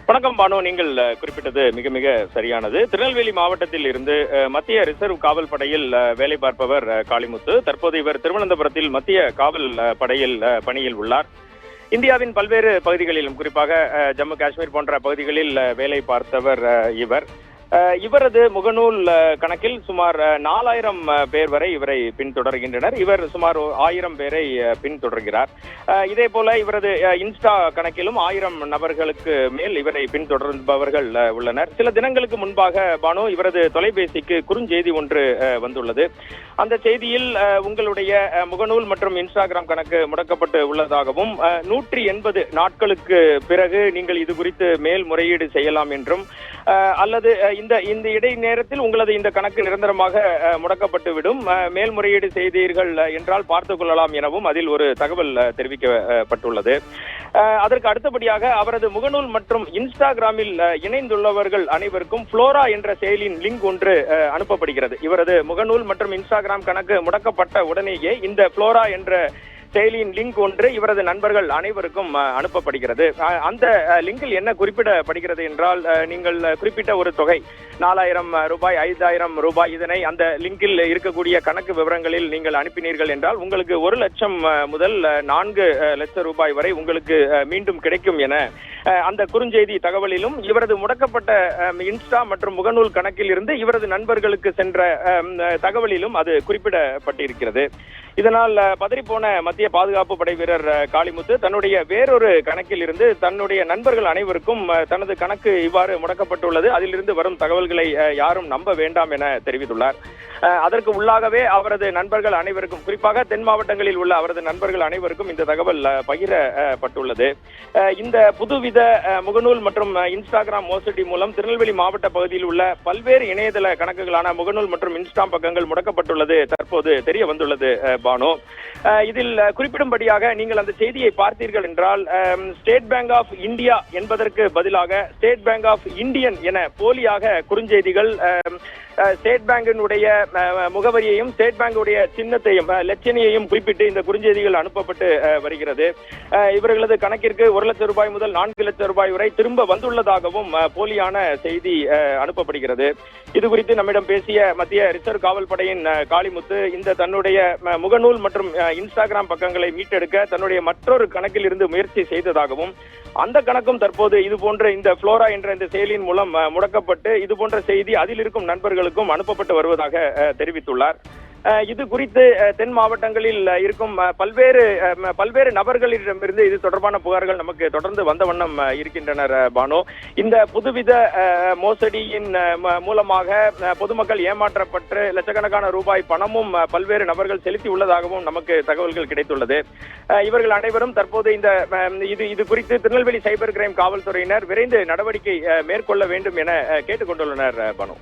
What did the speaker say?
வணக்கம் பானு, நீங்கள் குறிப்பிட்டது மிக மிக சரியானது. திருநெல்வேலி மாவட்டத்தில் இருந்து மத்திய ரிசர்வ் காவல் படையில் வேலை பார்ப்பவர் காளிமுத்து. தற்போது இவர் திருவனந்தபுரத்தில் மத்திய காவல் படையில் பணியில் உள்ளார். இந்தியாவின் பல்வேறு பகுதிகளிலும், குறிப்பாக ஜம்மு காஷ்மீர் போன்ற பகுதிகளில் வேலை பார்த்தவர் இவர். இவரது முகநூல் கணக்கில் சுமார் 4000 பேர் வரை இவரை பின்தொடர்கின்றனர். இவர் சுமார் 1000 பேரை பின்தொடர்கிறார். இதே போல இவரது இன்ஸ்டா கணக்கிலும் 1000 நபர்களுக்கு மேல் இவரை பின்தொடர்பவர்கள் உள்ளனர். சில தினங்களுக்கு முன்பாக பானு, இவரது தொலைபேசிக்கு குறுஞ்செய்தி ஒன்று வந்துள்ளது. அந்த செய்தியில் உங்களுடைய முகநூல் மற்றும் இன்ஸ்டாகிராம் கணக்கு முடக்கப்பட்டு உள்ளதாகவும் 180 நாட்களுக்கு பிறகு நீங்கள் இது குறித்து மேல்முறையீடு செய்யலாம் என்றும், அல்லது இந்த இடை நேரத்தில் உங்களது இந்த கணக்கு நிரந்தரமாக முடக்கப்பட்டு விடும், மேல்முறையீடு செய்தீர்கள் என்றால் பார்த்துக் கொள்ளலாம் எனவும் அதில் ஒரு தகவல் தெரிவிக்கப்பட்டுள்ளது. அதற்கு அடுத்தபடியாக அவரது முகநூல் மற்றும் இன்ஸ்டாகிராமில் இணைந்துள்ளவர்கள் அனைவருக்கும் ஃப்ளோரா என்ற செயலியின் லிங்க் ஒன்று அனுப்பப்படுகிறது. இவரது முகநூல் மற்றும் இன்ஸ்டாகிராம் கணக்கு முடக்கப்பட்ட உடனேயே இந்த ஃப்ளோரா என்ற செயலியின் லிங்க் ஒன்று இவரது நண்பர்கள் அனைவருக்கும் அனுப்பப்படுகிறது. அந்த லிங்கில் என்ன குறிப்பிடப்படுகிறது என்றால், நீங்கள் குறிப்பிட்ட ஒரு தொகை 4000 ரூபாய், 5000 ரூபாய், இதனை அந்த லிங்கில் இருக்கக்கூடிய கணக்கு விவரங்களில் நீங்கள் அனுப்பினீர்கள் என்றால் உங்களுக்கு 1 லட்சம் முதல் 4 லட்சம் ரூபாய் வரை உங்களுக்கு மீண்டும் கிடைக்கும் என அந்த குறுஞ்செய்தி தகவலிலும், இவரது முடக்கப்பட்ட இன்ஸ்டா மற்றும் முகநூல் கணக்கில் இருந்து இவரது நண்பர்களுக்கு சென்ற தகவலிலும் அது குறிப்பிடப்பட்டிருக்கிறது. இதனால் பதறிப்போன மத்திய பாதுகாப்பு படை வீரர் காளிமுத்து தன்னுடைய வேறொரு கணக்கில் இருந்து தன்னுடைய நண்பர்கள் அனைவருக்கும் தனது கணக்கு இவ்வாறு முடக்கப்பட்டுள்ளது, அதிலிருந்து வரும் தகவல்களை யாரும் நம்ப வேண்டாம் என தெரிவித்துள்ளார். அதற்கு உள்ளாகவே அவரது நண்பர்கள் அனைவருக்கும், குறிப்பாக தென் மாவட்டங்களில் உள்ள அவரது நண்பர்கள் அனைவருக்கும் இந்த தகவல் பகிரப்பட்டுள்ளது. இந்த புதுவித முகநூல் மற்றும் இன்ஸ்டாகிராம் மோசடி மூலம் திருநெல்வேலி மாவட்ட பகுதியில் உள்ள பல்வேறு இணையதள கணக்குகளான முகநூல் மற்றும் இன்ஸ்டாம் பக்கங்கள் முடக்கப்பட்டுள்ளது தற்போது தெரிய வந்துள்ளது பானு. இதில் குறிப்பிடும்படியாக நீங்கள் அந்த செய்தியை பார்த்தீர்கள் என்றால், ஸ்டேட் பேங்க் ஆஃப் இந்தியா என்பதற்கு பதிலாக ஸ்டேட் பேங்க் ஆஃப் இந்தியன் என போலியாக குறுஞ்செய்திகள் ஸ்டேட் பேங்கினுடைய முகவரியையும் ஸ்டேட் பேங்குடைய சின்னத்தையும் லட்சணியையும் குறிப்பிட்டு இந்த குறுஞ்செய்திகள் அனுப்பப்பட்டு வருகிறது. இவர்களது கணக்கிற்கு 1 லட்சம் ரூபாய் முதல் 4 லட்சம் ரூபாய் வரை திரும்ப வந்துள்ளதாகவும் போலியான செய்தி அனுப்பப்படுகிறது. இது குறித்து நம்மிடம் பேசிய மத்திய ரிசர்வ் காவல் படையின் காளிமுத்து, இந்த தன்னுடைய முகநூல் மற்றும் இன்ஸ்டாகிராம் பக்கங்களை மீட்டெடுக்க தன்னுடைய மற்றொரு கணக்கில் இருந்து முயற்சி செய்ததாகவும், அந்த கணக்கும் தற்போது இது போன்ற இந்த ஃப்ளோரா என்ற இந்த செயலியின் மூலம் முடக்கப்பட்டு இது போன்ற செய்தி அதில் இருக்கும் நண்பர்களுக்கும் அனுப்பப்பட்டு வருவதாக தெரிவித்துள்ளார். இது குறித்து தென் மாவட்டங்களில் இருக்கும் பல்வேறு நபர்களிடமிருந்து இது தொடர்பான புகார்கள் நமக்கு தொடர்ந்து வந்த வண்ணம் இருக்கின்றனர் பானு. இந்த புதுவித மோசடியின் மூலமாக பொதுமக்கள் ஏமாற்றப்பட்டு லட்சக்கணக்கான ரூபாய் பணமும் பல்வேறு நபர்கள் செலுத்தி உள்ளதாகவும் நமக்கு தகவல்கள் கிடைத்துள்ளது. இவர்கள் அனைவரும் தற்போது இது குறித்து திருநெல்வேலி சைபர் கிரைம் காவல்துறையினர் விரைந்து நடவடிக்கை மேற்கொள்ள வேண்டும் என கேட்டுக்கொண்டுள்ளனர் பானு.